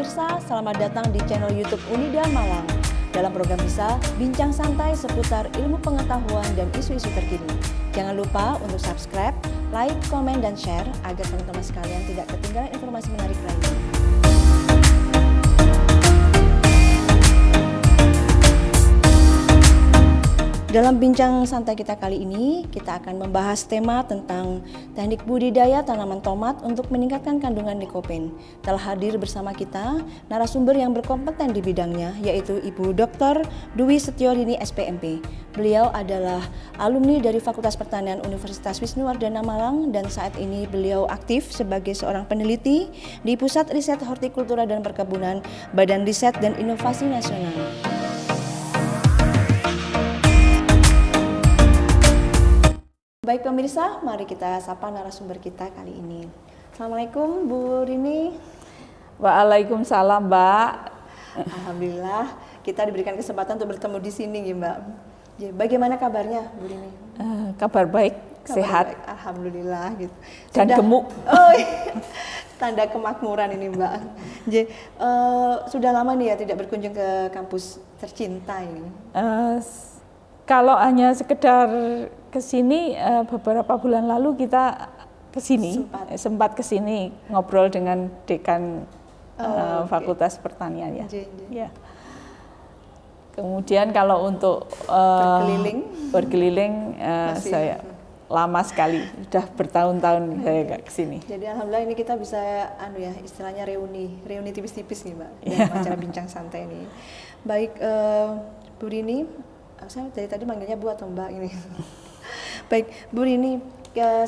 pemirsa, selamat datang di channel YouTube Unida Malang. Dalam program bisa bincang santai seputar ilmu pengetahuan dan isu-isu terkini. Jangan lupa untuk subscribe, like, komen, dan share agar teman-teman sekalian tidak ketinggalan informasi menarik lainnya. Dalam bincang santai kita kali ini, kita akan membahas tema tentang teknik budidaya tanaman tomat untuk meningkatkan kandungan likopen. Telah hadir bersama kita narasumber yang berkompeten di bidangnya, yaitu Ibu Dr. Dwi Setiorini SPMP. Beliau adalah alumni dari Fakultas Pertanian Universitas Wisnuwardana Malang dan saat ini beliau aktif sebagai seorang peneliti di Pusat Riset Hortikultura dan Perkebunan Badan Riset dan Inovasi Nasional. Baik pemirsa, mari kita sapa narasumber kita kali ini. Assalamualaikum Bu Rini. Waalaikumsalam Mbak. Alhamdulillah kita diberikan kesempatan untuk bertemu di sini ya Mbak. Bagaimana kabarnya Bu Rini? Kabar baik, sehat. Baik. Alhamdulillah gitu. Dan gemuk. Oh iya. Tanda kemakmuran ini Mbak. Sudah lama nih ya tidak berkunjung ke kampus tercinta ini? Kalau hanya sekedar kesini, beberapa bulan lalu kita kesini, sempat kesini ngobrol dengan dekan Fakultas Pertanian ya. Ya. Kemudian kalau untuk berkeliling saya lama sekali, sudah bertahun-tahun saya nggak kesini. Jadi alhamdulillah ini kita bisa istilahnya reuni tipis-tipis nih Mbak dalam acara bincang santai ini. Baik Bu Rini, saya dari tadi manggilnya Bu atau Mbak ini. Baik, Bu Rini,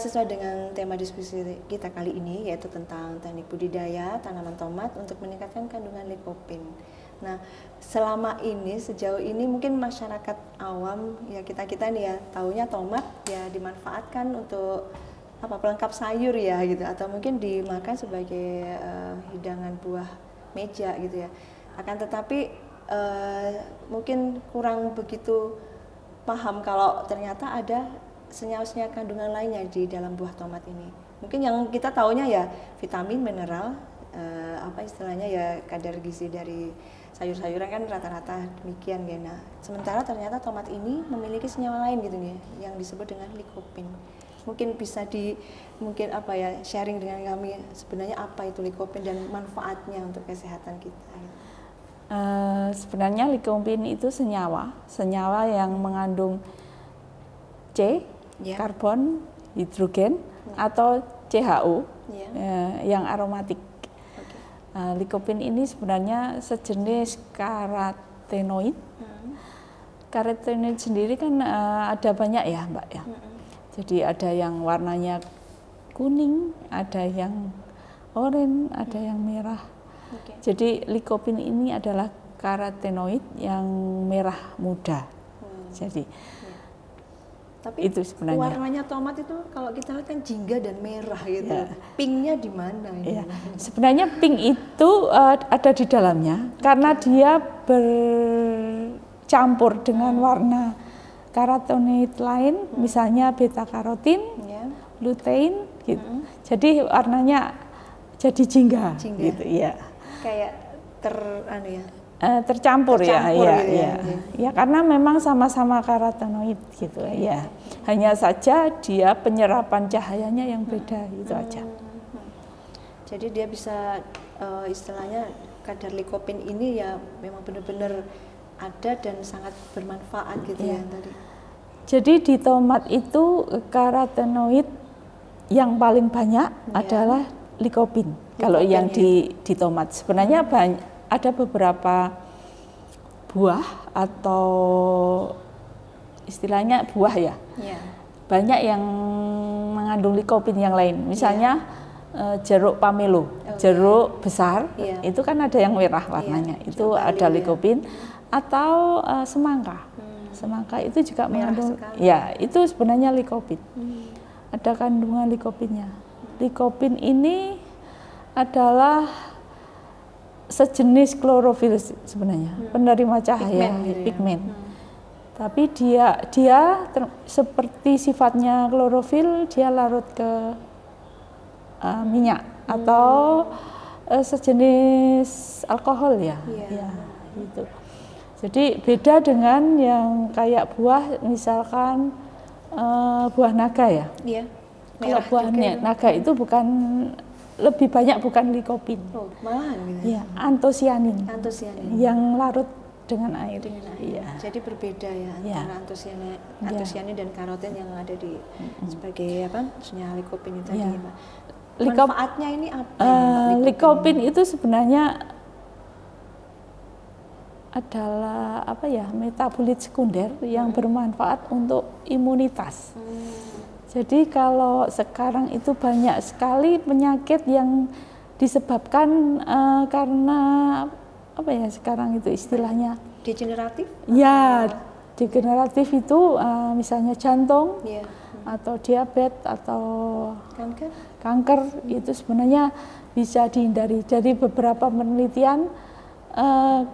sesuai dengan tema diskusi kita kali ini yaitu tentang teknik budidaya tanaman tomat untuk meningkatkan kandungan likopen. Nah, selama ini sejauh ini mungkin masyarakat awam ya kita nih ya taunya tomat ya dimanfaatkan untuk pelengkap sayur ya gitu atau mungkin dimakan sebagai hidangan buah meja gitu ya. Akan tetapi mungkin kurang begitu paham kalau ternyata ada senyawa-senyawa kandungan lainnya di dalam buah tomat ini. Mungkin yang kita taunya ya vitamin, mineral, istilahnya ya kadar gizi dari sayur-sayuran kan rata-rata demikian ya. Nah, sementara ternyata tomat ini memiliki senyawa lain gitu nih yang disebut dengan likopen. Mungkin bisa sharing dengan kami sebenarnya apa itu likopen dan manfaatnya untuk kesehatan kita. Sebenarnya likopen itu senyawa yang mengandung C, karbon, hidrogen, atau CHO yang aromatik. Likopen ini sebenarnya sejenis karotenoid. Karotenoid sendiri kan ada banyak ya Mbak ya. Jadi ada yang warnanya kuning, ada yang oranye, ada yang merah. Jadi likopen ini adalah karotenoid yang merah muda. Jadi tapi itu sebenarnya warnanya tomat itu kalau kita lihat kan jingga dan merah gitu. Ya. Pinknya di mana ini? Ya. Sebenarnya pink itu ada di dalamnya karena dia bercampur dengan warna karotenoid lain, misalnya beta karotin, lutein gitu. Jadi warnanya jadi jingga. Gitu ya. Kayak tercampur ya. Ya karena memang sama-sama karotenoid gitu ya. Hanya saja dia penyerapan cahayanya yang beda itu aja. Jadi dia bisa istilahnya kadar likopen ini ya memang benar-benar ada dan sangat bermanfaat gitu ya tadi. Jadi di tomat itu karotenoid yang paling banyak adalah likopen. Kalau yang di tomat sebenarnya ada beberapa buah atau istilahnya buah ya. Banyak yang mengandung likopen yang lain. Misalnya jeruk pamelo, jeruk besar itu kan ada yang merah warnanya. Itu ada likopen atau semangka. Semangka itu juga mengandung itu sebenarnya likopen. Ada kandungan likopennya. Likopen ini adalah sejenis klorofil sebenarnya, penerima cahaya, pigmen. Tapi dia seperti sifatnya klorofil, dia larut ke minyak atau sejenis alkohol ya. Ya, gitu. Jadi beda dengan yang kayak buah, misalkan buah naga ya. Iya. Kalau buah naga itu bukan, lebih banyak bukan likopin. Oh, malahan gitu. Ya, antosianin. Antosianin. Yang larut dengan air. Ya. Jadi berbeda ya antara antosianin dan karoten yang ada di sebagai apa? Senyawa likopin itu tadi, Mbak. Manfaatnya ini apa? Likopin itu sebenarnya adalah apa ya, metabolit sekunder yang bermanfaat untuk imunitas. Jadi kalau sekarang itu banyak sekali penyakit yang disebabkan karena apa ya sekarang itu istilahnya degeneratif? Ya, degeneratif itu misalnya jantung atau diabetes atau kanker itu sebenarnya bisa dihindari. Dari beberapa penelitian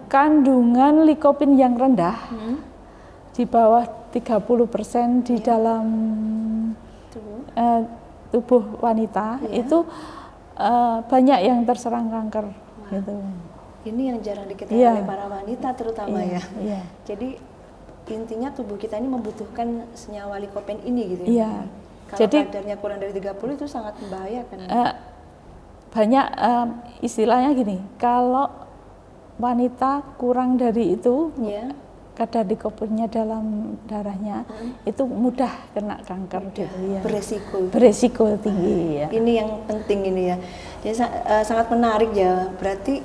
kandungan likopin yang rendah di bawah 30% di dalam tubuh wanita itu banyak yang terserang kanker gitu. Ini yang jarang diketahui oleh para wanita terutama ya. Jadi intinya tubuh kita ini membutuhkan senyawa likopen ini gitu ya. Kalau kadarnya kurang dari 30 itu sangat membahayakan. Banyak istilahnya gini, kalau wanita kurang dari itu kadar likopennya dalam darahnya itu mudah kena kanker gitu ya. Beresiko tinggi ya. Ini yang penting ini ya. Jadi sangat menarik ya. Berarti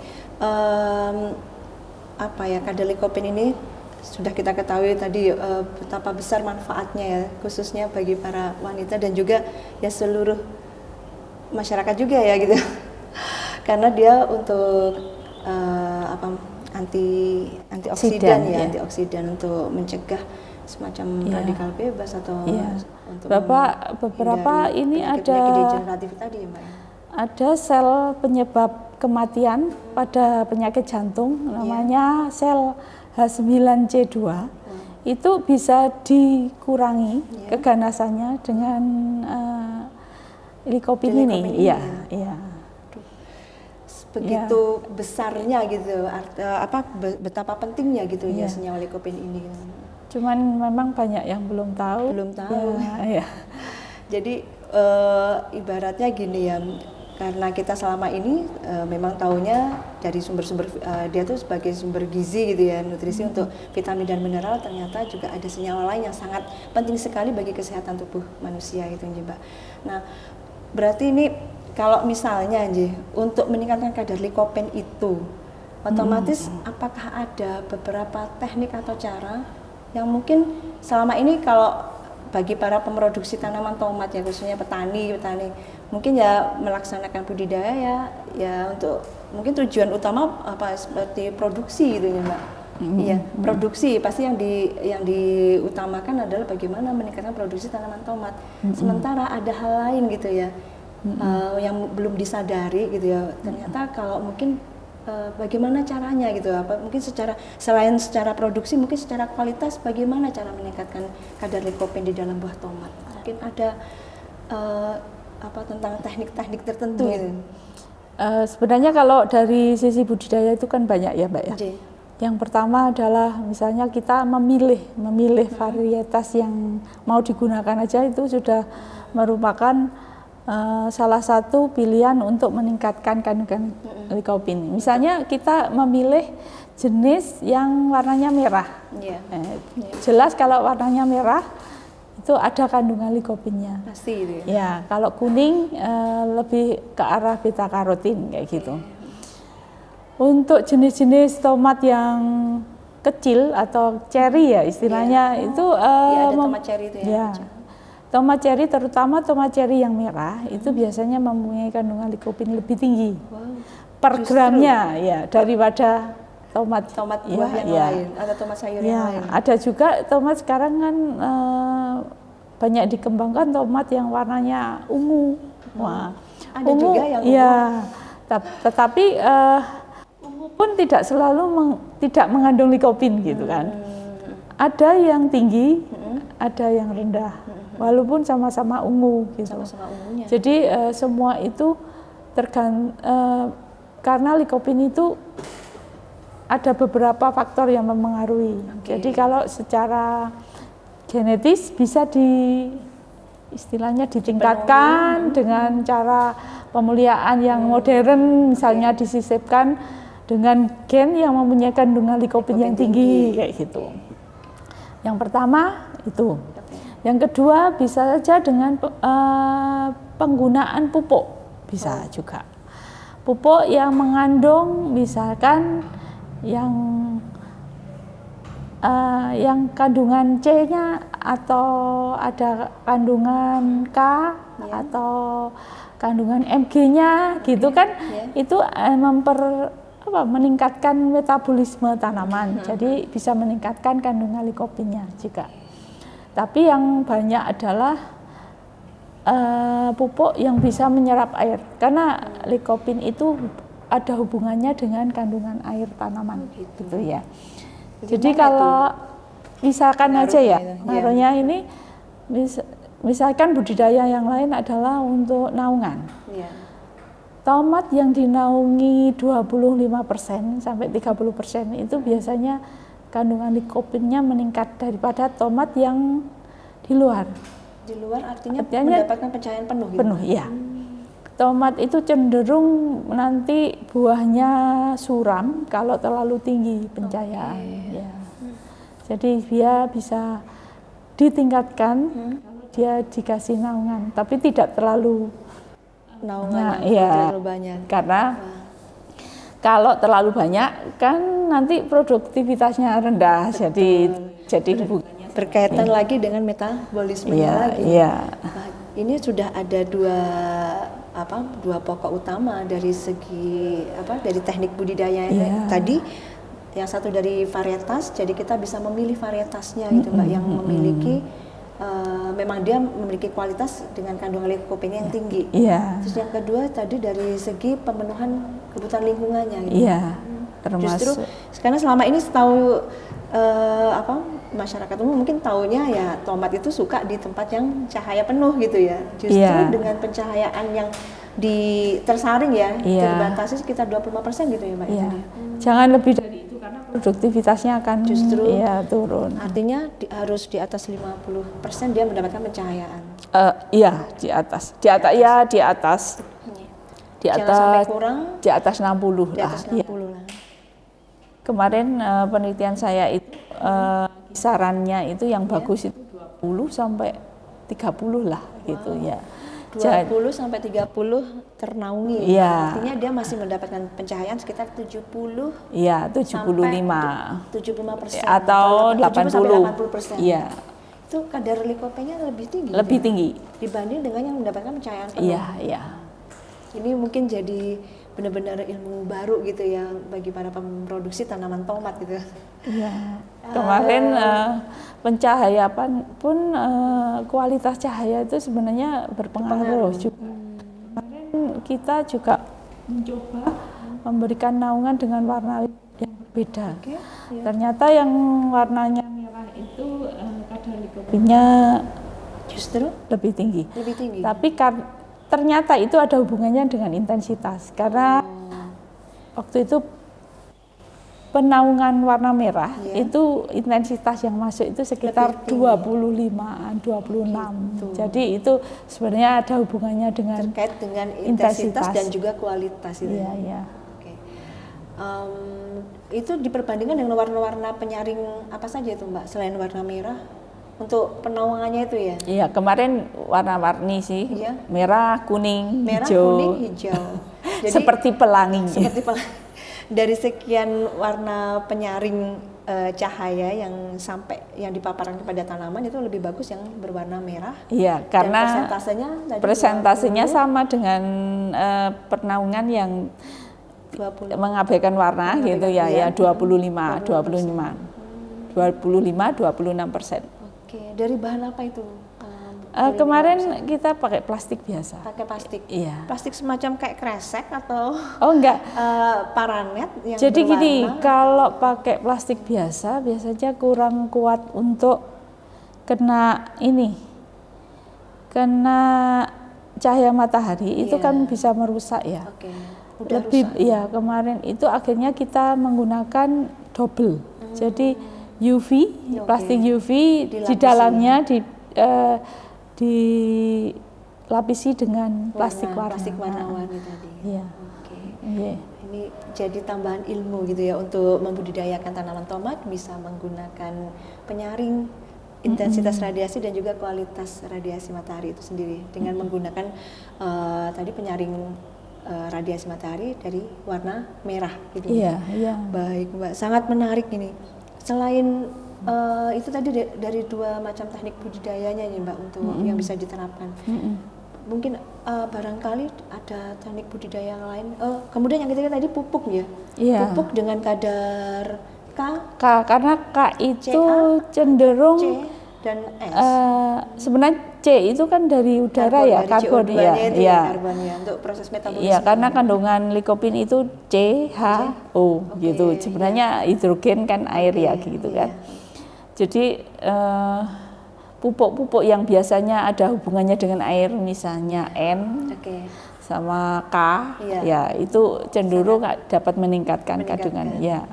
apa ya, kadar likopen ini sudah kita ketahui tadi betapa besar manfaatnya ya, khususnya bagi para wanita dan juga ya seluruh masyarakat juga ya gitu. Karena dia untuk antioksidan ya, antioksidan untuk mencegah semacam radikal bebas atau untuk beberapa ini ada degeneratif tadi ya, Mbak. Ada sel penyebab kematian pada penyakit jantung namanya sel H9C2. Itu bisa dikurangi keganasannya dengan likopin ini. Iya. Begitu besarnya gitu, betapa pentingnya gitu ya senyawa likopin ini. Cuman memang banyak yang belum tahu. Jadi ibaratnya gini ya, karena kita selama ini memang taunya dari sumber-sumber dia tuh sebagai sumber gizi gitu ya, nutrisi untuk vitamin dan mineral, ternyata juga ada senyawa lain yang sangat penting sekali bagi kesehatan tubuh manusia gitu Mbak. Nah, berarti ini kalau misalnya untuk meningkatkan kadar likopen itu otomatis apakah ada beberapa teknik atau cara yang mungkin selama ini kalau bagi para pemroduksi tanaman tomat ya, khususnya petani mungkin ya melaksanakan budidaya ya untuk mungkin tujuan utama apa seperti produksi gitu ya Mbak. Iya, produksi pasti yang diutamakan adalah bagaimana meningkatkan produksi tanaman tomat. Sementara ada hal lain gitu ya. Yang belum disadari gitu ya, ternyata kalau mungkin bagaimana caranya gitu, mungkin selain secara produksi, mungkin secara kualitas bagaimana cara meningkatkan kadar likopen di dalam buah tomat, mungkin ada tentang teknik-teknik tertentu gitu. Sebenarnya kalau dari sisi budidaya itu kan banyak ya Mbak ya. Yang pertama adalah misalnya kita memilih varietas yang mau digunakan aja itu sudah merupakan salah satu pilihan untuk meningkatkan kandungan likopin. Misalnya kita memilih jenis yang warnanya merah. Jelas kalau warnanya merah itu ada kandungan likopinnya. Pasti itu ya. Ya, kalau kuning lebih ke arah beta karotin kayak gitu. Untuk jenis-jenis tomat yang kecil atau cherry ya istilahnya itu ada tomat cherry itu ya. Tomat cherry, terutama tomat cherry yang merah, itu biasanya mempunyai kandungan likopin lebih tinggi per gramnya ya daripada tomat buah yang lain atau tomat sayur yang lain. Ada juga tomat sekarang kan banyak dikembangkan tomat yang warnanya ungu. Ada ungu, juga yang ungu. Tetapi ungu pun tidak selalu tidak mengandung likopin gitu kan. Ada yang tinggi, ada yang rendah. Walaupun sama-sama ungu gitu. Sama-sama ungunya. Jadi semua itu karena likopin itu ada beberapa faktor yang mempengaruhi. Jadi kalau secara genetis bisa istilahnya ditingkatkan dengan cara pemuliaan yang modern, misalnya disisipkan dengan gen yang mempunyai kandungan likopin yang tinggi kayak gitu. Yang pertama itu. Yang kedua bisa saja dengan penggunaan pupuk, bisa juga. Pupuk yang mengandung misalkan yang kandungan C-nya atau ada kandungan K atau kandungan Mg-nya gitu kan, itu meningkatkan metabolisme tanaman, jadi bisa meningkatkan kandungan likopinnya juga. Tapi yang banyak adalah pupuk yang bisa menyerap air, karena likopin itu ada hubungannya dengan kandungan air tanaman gitu ya. Jadi kalau misalkan aja ya, pengaruhnya ini misalkan budidaya yang lain adalah untuk naungan. Tomat yang dinaungi 25% sampai 30% itu biasanya kandungan likopinnya meningkat daripada tomat yang di luar. Di luar artinya mendapatkan pencahayaan penuh gitu? Penuh, iya. Tomat itu cenderung nanti buahnya suram kalau terlalu tinggi pencahayaan. Ya. Jadi dia bisa ditingkatkan kalau dia dikasih naungan, tapi tidak terlalu naungan terlalu banyak. Karena kalau terlalu banyak kan nanti produktivitasnya rendah, jadi berkaitan lagi dengan metabolismenya lagi. Nah, ini sudah ada dua pokok utama dari segi dari teknik budidaya tadi. Yang satu dari varietas, jadi kita bisa memilih varietasnya gitu Mbak, yang memiliki memang dia memiliki kualitas dengan kandungan likopin yang tinggi. Terus yang kedua tadi dari segi pemenuhan kebutuhan lingkungannya gitu. Justru karena selama ini tahu masyarakat umum mungkin taunya ya tomat itu suka di tempat yang cahaya penuh gitu ya. Justru dengan pencahayaan yang tersaring terbatasi sekitar 25% gitu ya Mbak. Jangan lebih dari itu karena produktivitasnya akan justru turun. Artinya harus di atas 50% dia mendapatkan pencahayaan. Di atas. Jangan sampai kurang. Di atas 60 lah. Kemarin penelitian saya itu kisarannya itu yang bagus itu 20 sampai 30 lah gitu ya. 20 sampai 30 ternaungi. Artinya dia masih mendapatkan pencahayaan sekitar 70. 75%. Atau 80%. Itu kadar likopinnya lebih tinggi. Lebih tinggi dibanding dengan yang mendapatkan pencahayaan penuh. Ini mungkin jadi benar-benar ilmu baru gitu ya bagi para pemproduksi tanaman tomat gitu. Kemarin pencahayaan pun kualitas cahaya itu sebenarnya berpengaruh juga. Kemarin kita juga mencoba memberikan naungan dengan warna yang berbeda. Ternyata yang warnanya merah itu kadar likopinnya justru lebih tinggi. Tapi ternyata itu ada hubungannya dengan intensitas, karena waktu itu penaungan warna merah itu intensitas yang masuk itu sekitar 25-an, 26. Gitu. Jadi itu sebenarnya ada hubungannya dengan terkait dengan intensitas dan juga kualitas itu. Itu diperbandingkan dengan warna-warna penyaring apa saja itu Mbak selain warna merah? Untuk penaungannya itu ya? Iya, kemarin warna-warni sih, merah, kuning, hijau. Jadi, seperti pelangi. Dari sekian warna penyaring cahaya yang dipaparkan kepada tanaman itu lebih bagus yang berwarna merah. Iya, karena persentasenya sama dengan penaungan yang 20. mengabaikan warna gitu ya, 25-26%. Dari bahan apa itu? Kemarin kita pakai plastik biasa. Pakai plastik? Iya. Plastik semacam kayak kresek atau? Enggak. Paranet yang jadi berwarna. Gini, kalau pakai plastik biasa biasanya kurang kuat untuk kena cahaya matahari, itu kan bisa merusak ya. Udah lebih rusak. ya kemarin itu akhirnya kita menggunakan double. Jadi UV, plastik UV di dalamnya dilapisi dengan plastik warna-warni tadi. Iya. Oke. Yeah. Ini jadi tambahan ilmu gitu ya untuk membudidayakan tanaman tomat, bisa menggunakan penyaring intensitas radiasi dan juga kualitas radiasi matahari itu sendiri dengan menggunakan tadi penyaring radiasi matahari dari warna merah gitu. Iya, iya. Baik, Mbak. Sangat menarik ini. Selain itu tadi dari dua macam teknik budidayanya nih, Mbak, untuk yang bisa diterapkan. Mungkin barangkali ada teknik budidaya yang lain. Kemudian yang ketiga tadi pupuk ya. Iya. Pupuk dengan kadar K, karena K itu CA, cenderung C dan S. Sebenarnya C itu kan dari udara ya, karbon ya. Iya. Karbon ya untuk proses metabolisme. Iya, karena kandungan likopin itu CHO gitu. Sebenarnya hidrogen kan air ya gitu kan. Jadi pupuk-pupuk yang biasanya ada hubungannya dengan air, misalnya N sama K, ya itu cenderung dapat meningkatkan kandungan. Ya.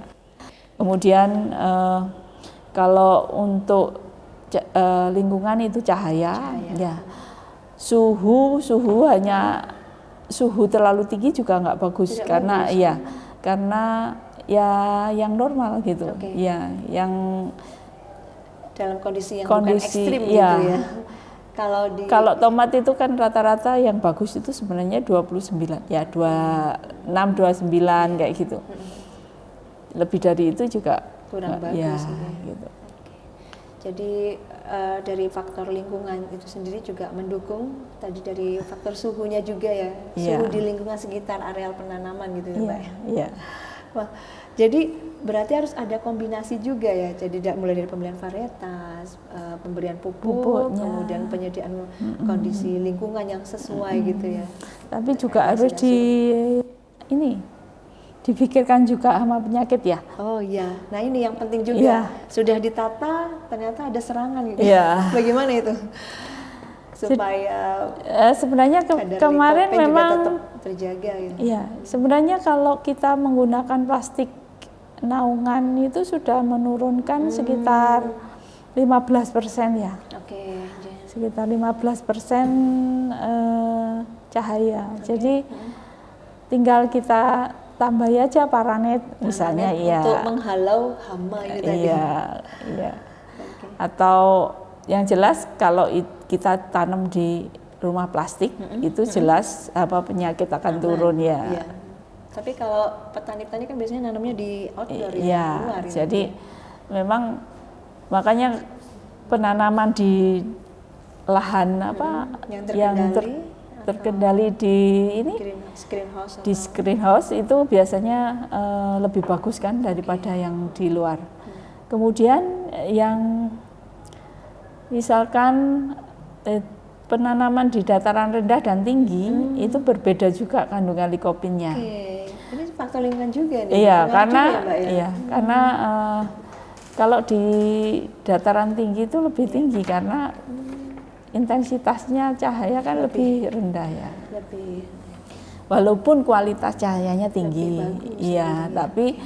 Kemudian kalau untuk lingkungan itu cahaya. Ya. Suhu hanya suhu terlalu tinggi juga nggak bagus. Tidak karena bagus. Ya karena ya yang normal gitu. Ya, yang dalam kondisi yang bukan ekstrim gitu ya. Kalau tomat itu kan rata-rata yang bagus itu sebenarnya 29 ya, 26 29 kayak gitu. Lebih dari itu juga kurang bagus ya, gitu. Jadi dari faktor lingkungan itu sendiri juga mendukung, tadi dari faktor suhunya juga ya, suhu di lingkungan sekitar areal penanaman gitu ya, Mbak. Iya. Wah, jadi berarti harus ada kombinasi juga ya, jadi mulai dari pembelian varietas, pemberian pupuk, kemudian penyediaan kondisi lingkungan yang sesuai gitu ya. Tapi juga harus dipikirkan juga sama penyakit ya. Oh iya, nah ini yang penting juga. Sudah ditata, ternyata ada serangan gitu. Bagaimana itu? Supaya sebenarnya kemarin memang tetap terjaga gitu. Iya, sebenarnya kalau kita menggunakan plastik naungan itu sudah menurunkan sekitar 15% ya. Sekitar 15% cahaya. Jadi tinggal kita tambahi aja paranet misalnya untuk menghalau hama itu tadi. Iya. Atau yang jelas kalau kita tanam di rumah plastik itu jelas penyakit akan turun ya. Iya. Tapi kalau petani-petani kan biasanya nanamnya di outdoor luar. Jadi memang makanya penanaman di lahan yang terkendali di screenhouse itu biasanya lebih bagus kan daripada yang di luar. Kemudian yang misalkan penanaman di dataran rendah dan tinggi itu berbeda juga kandungan likopinnya. Ini faktor lingkungan juga nih. Iya, karena kalau di dataran tinggi itu lebih tinggi karena intensitasnya cahaya kan lebih rendah ya. Walaupun kualitas cahayanya tinggi, tapi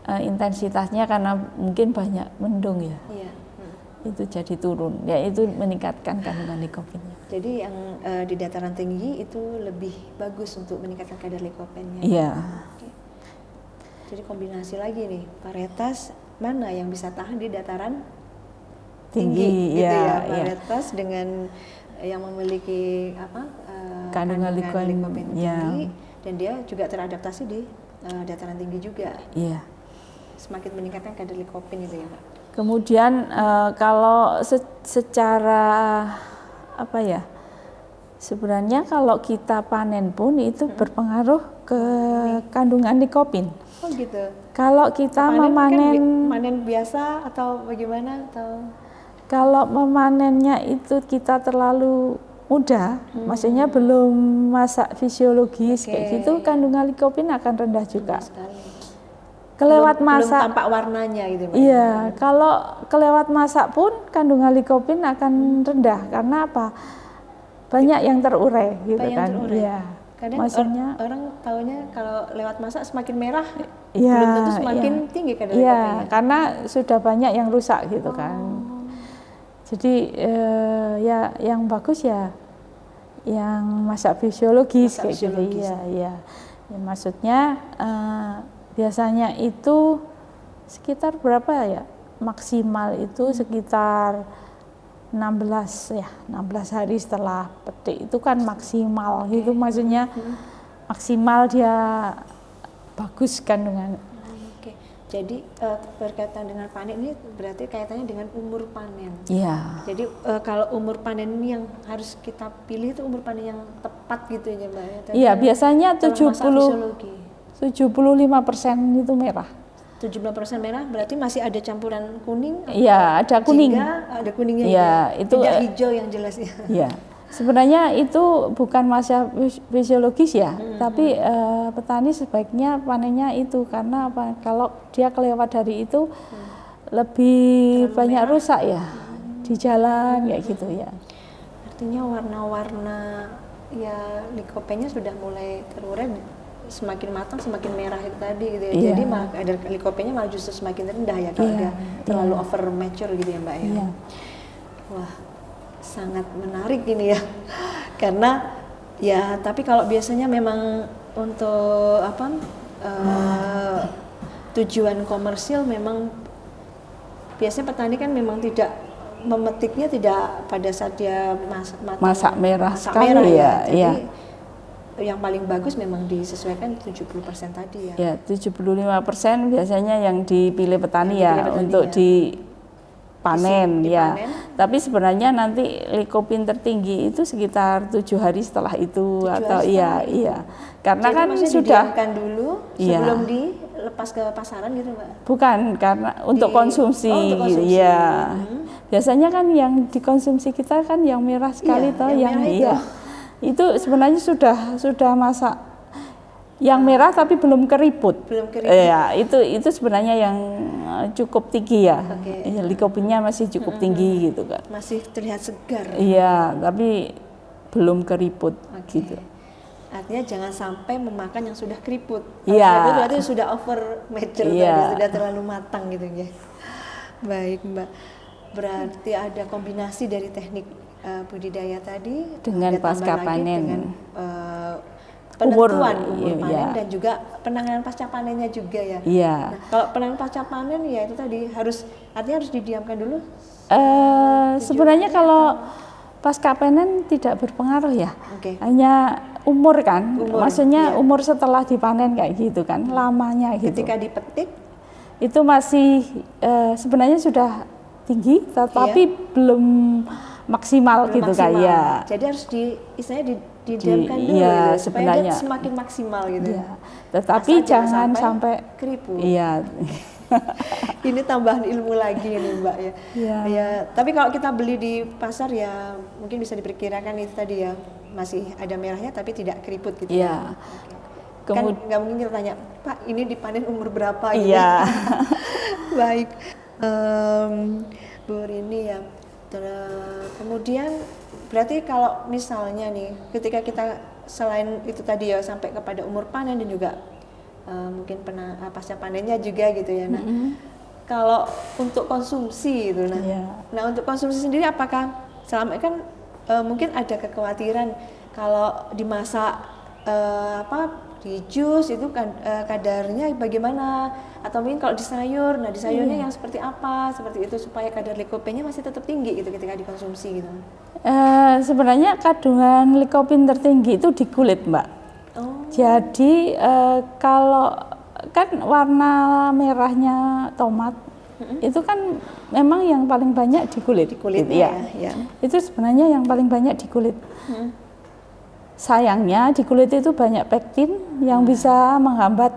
intensitasnya karena mungkin banyak mendung ya. Itu jadi turun, ya itu meningkatkan kandungan likopinnya. Jadi yang di dataran tinggi itu lebih bagus untuk meningkatkan kadar likopennya. Iya. Jadi kombinasi lagi nih, varietas mana yang bisa tahan di dataran tinggi gitu ya, varietas dengan yang memiliki kandungan likopin tinggi dan dia juga teradaptasi di dataran tinggi juga. Iya. Semakin meningkatkan kadar likopin itu ya, Pak. Kemudian kalau secara sebenarnya kalau kita panen pun itu berpengaruh ke kandungan likopin. Oh gitu. Kalau kita memanen biasa atau bagaimana atau? Kalau memanennya itu kita terlalu muda, maksudnya belum masa fisiologis kayak gitu, kandungan likopin akan rendah juga. Kelewat masak belum tampak warnanya gitu, Mbak. Iya, kalau kelewat masak pun kandungan likopin akan rendah karena apa? Banyak yang terurai gitu kan. Iya. Kadang maksudnya orang taunya kalau lewat masak semakin merah, ya, belum tentu semakin tinggi kadar ya, likopenia. karena sudah banyak yang rusak gitu kan. Jadi ya yang bagus ya yang masak fisiologis kayak gitu. Iya, iya. Ya, maksudnya biasanya itu sekitar berapa ya? Maksimal itu sekitar 16 hari setelah petik itu kan maksimal gitu, maksudnya maksimal dia bagus kandungan. Jadi berkaitan dengan panen ini berarti kaitannya dengan umur panen. Iya. Jadi kalau umur panen ini yang harus kita pilih itu umur panen yang tepat gitu ya Mbak. Iya, biasanya 75% itu merah. 70% merah berarti masih ada campuran kuning? Iya, ada kuning. Ada kuningnya ya, itu. Tidak hijau yang jelas ya. Iya. Sebenarnya itu bukan masalah fisiologis ya, tapi petani sebaiknya panennya itu karena apa? Kalau dia kelewat dari itu lebih banyak merah. Rusak ya di jalan kayak gitu ya. Artinya warna-warna ya likopenia sudah mulai terurai. Semakin matang semakin merah itu tadi gitu ya. Jadi malah kadar likopenia malah justru semakin rendah ya kalau dia terlalu over mature gitu ya Mbak ya. Wah, sangat menarik ini ya. Karena ya tapi kalau biasanya memang untuk apa tujuan komersil memang biasanya petani kan memang tidak memetiknya tidak pada saat dia masak merah sekali ya. Jadi yang paling bagus memang disesuaikan 70% tadi ya. Ya, 75% biasanya yang dipilih petani untuk dipanen ya. Tapi sebenarnya nanti likopin tertinggi itu sekitar 7 hari setelah itu atau iya. Karena jadi kan sudah dulu sebelum dilepas ke pasaran gitu Mbak. Bukan, karena untuk konsumsi. Untuk konsumsi. Ya. Biasanya kan yang dikonsumsi kita kan yang merah sekali yang itu sebenarnya sudah masak yang merah tapi belum keriput. Ya, itu sebenarnya yang cukup tinggi ya. Likopinnya masih cukup tinggi gitu kan. Masih terlihat segar. Iya, tapi belum keriput gitu. Artinya jangan sampai memakan yang sudah keriput. Iya. Itu berarti sudah over mature sudah terlalu matang gitu ya. Baik, Mbak. Berarti ada kombinasi dari teknik budidaya tadi dengan pasca panen, dengan penentuan umur panen dan juga penanganan pasca panennya juga ya. Iya. Nah, kalau penanganan pasca panen ya itu tadi artinya harus didiamkan dulu. Sebenarnya kalau pasca panen tidak berpengaruh ya. Hanya umur kan, maksudnya umur setelah dipanen kayak gitu kan, lamanya gitu. Ketika dipetik itu masih sebenarnya sudah tinggi, tetapi belum maksimal gitu kayak. Jadi harus didiamkan dulu gitu, supaya dia semakin maksimal gitu. Tetapi jangan sampai keriput. Iya. Ini tambahan ilmu lagi nih Mbak ya. Ya, tapi kalau kita beli di pasar ya mungkin bisa diperkirakan itu tadi ya masih ada merahnya tapi tidak keriput gitu. Iya. Kan nggak mungkin kita tanya, Pak ini dipanen umur berapa gitu. Iya. Baik. Bu Rini ya. Kemudian berarti kalau misalnya nih ketika kita selain itu tadi ya sampai kepada umur panen dan juga mungkin pasca panennya juga gitu ya. Nah, kalau untuk konsumsi itu nah untuk konsumsi sendiri apakah selama kan mungkin ada kekhawatiran kalau dimasak di jus itu kan kadarnya bagaimana atau mungkin kalau di sayur, nah di sayurnya yang seperti apa seperti itu supaya kadar likopenia masih tetap tinggi gitu ketika dikonsumsi gitu. Sebenarnya kandungan likopin tertinggi itu di kulit Mbak. Jadi kalau kan warna merahnya tomat itu kan memang yang paling banyak di kulit. Di kulitnya ya. Itu sebenarnya yang paling banyak di kulit. Sayangnya di kulit itu banyak pektin yang bisa menghambat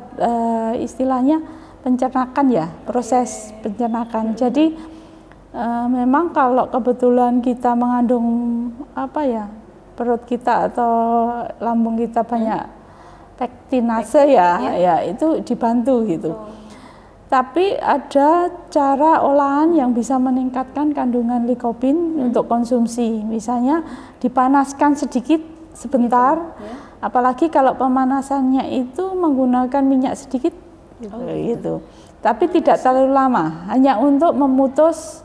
istilahnya pencernaan ya, proses pencernaan. Jadi memang kalau kebetulan kita mengandung perut kita atau lambung kita banyak pektinase ya itu dibantu gitu. Tapi ada cara olahan yang bisa meningkatkan kandungan likopin untuk konsumsi. Misalnya dipanaskan sedikit sebentar, apalagi kalau pemanasannya itu menggunakan minyak sedikit, gitu. Tapi tidak terlalu lama, hanya untuk memutus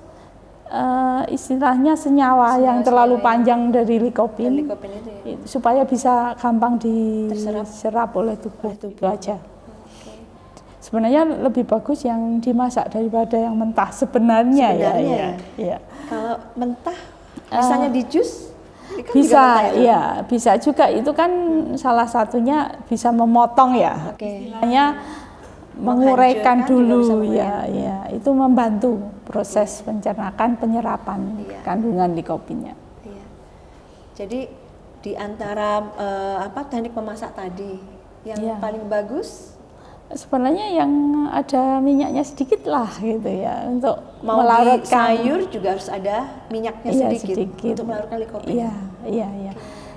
istilahnya senyawa yang terlalu panjang dari likopin, itu ya. supaya bisa gampang diserap oleh tubuh. Itu aja. Sebenarnya lebih bagus yang dimasak daripada yang mentah sebenarnya ya. Kalau mentah, misalnya di jus, kan bisa, iya, bisa juga. Itu kan salah satunya bisa memotong ya. Istilahnya menguraikan dulu ya. Itu membantu proses pencernaan, penyerapan kandungan likopinnya. Iya. Jadi di antara teknik memasak tadi yang paling bagus sebenarnya yang ada minyaknya sedikit lah gitu ya, untuk mau melarutkan sayur juga harus ada minyaknya sedikit untuk melarutkan likopin. Iya.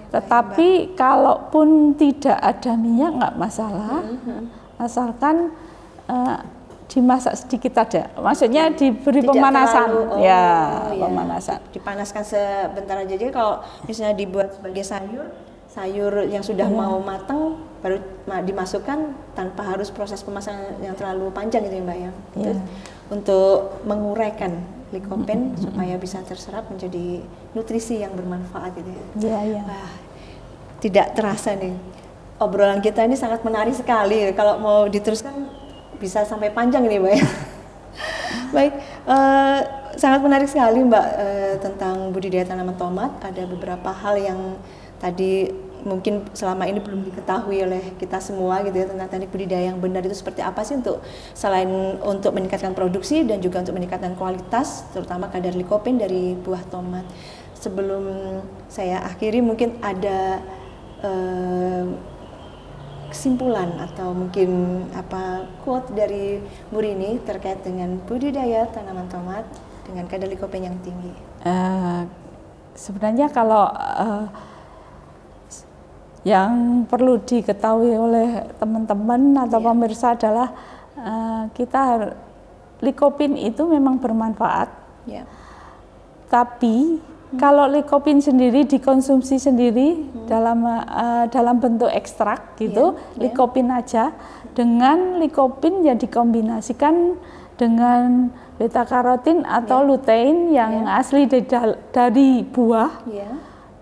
Tetapi kalaupun tidak ada minyak nggak masalah, asalkan dimasak sedikit aja. Maksudnya diberi tidak pemanasan, pemanasan. Dipanaskan sebentar aja. Jadi kalau misalnya dibuat sebagai sayur yang sudah mau matang baru dimasukkan tanpa harus proses pemasakan yang terlalu panjang gitu ya Mbak ya. Untuk menguraikan likopen supaya bisa terserap menjadi nutrisi yang bermanfaat gitu ya. Wah, tidak terasa nih obrolan kita ini sangat menarik sekali. Kalau mau diteruskan bisa sampai panjang ini Mbak ya. Baik, sangat menarik sekali Mbak tentang budidaya tanaman tomat. Ada beberapa hal yang tadi mungkin selama ini belum diketahui oleh kita semua gitu ya, tentang teknik budidaya yang benar itu seperti apa sih, untuk selain untuk meningkatkan produksi dan juga untuk meningkatkan kualitas terutama kadar likopen dari buah tomat. Sebelum saya akhiri, mungkin ada kesimpulan atau mungkin quote dari Bu Rini terkait dengan budidaya tanaman tomat dengan kadar likopen yang tinggi. Sebenarnya kalau yang perlu diketahui oleh teman-teman atau pemirsa adalah likopin itu memang bermanfaat. Tapi kalau likopin sendiri dikonsumsi sendiri dalam bentuk ekstrak gitu, likopin aja, dengan likopin yang dikombinasikan dengan beta karotin atau lutein yang asli dari buah,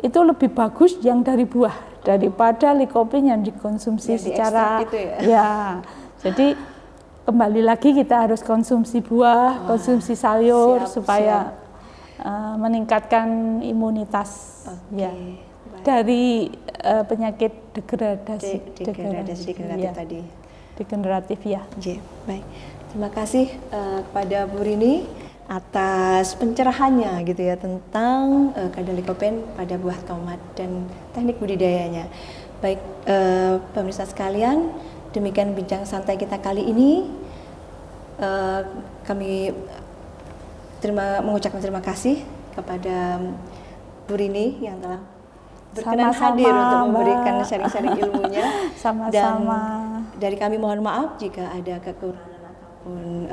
itu lebih bagus yang dari buah daripada likopin yang dikonsumsi secara jadi kembali lagi kita harus konsumsi buah, konsumsi sayur supaya meningkatkan imunitas dari penyakit degeneratif tadi. Degeneratif ya. Baik. Terima kasih kepada Bu Rini atas pencerahannya gitu ya tentang kadar likopen pada buah tomat dan teknik budidayanya. Baik, pemirsa sekalian, demikian bincang santai kita kali ini. Kami mengucapkan terima kasih kepada Bu Rini yang telah berkenan hadir untuk memberikan sharing-sharing ilmunya. Dan dari kami mohon maaf jika ada kekurangan ataupun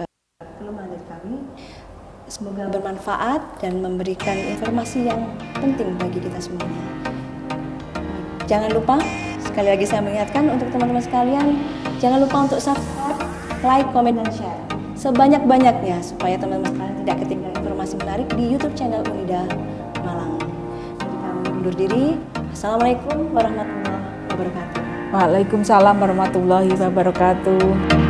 kelemahan dari kami. Semoga bermanfaat dan memberikan informasi yang penting bagi kita semuanya. Jangan lupa, sekali lagi saya mengingatkan untuk teman-teman sekalian, jangan lupa untuk subscribe, like, komen, dan share sebanyak-banyaknya supaya teman-teman sekalian tidak ketinggalan informasi menarik di YouTube channel Unida Malang. Jadi kami undur diri. Assalamualaikum warahmatullahi wabarakatuh. Waalaikumsalam warahmatullahi wabarakatuh.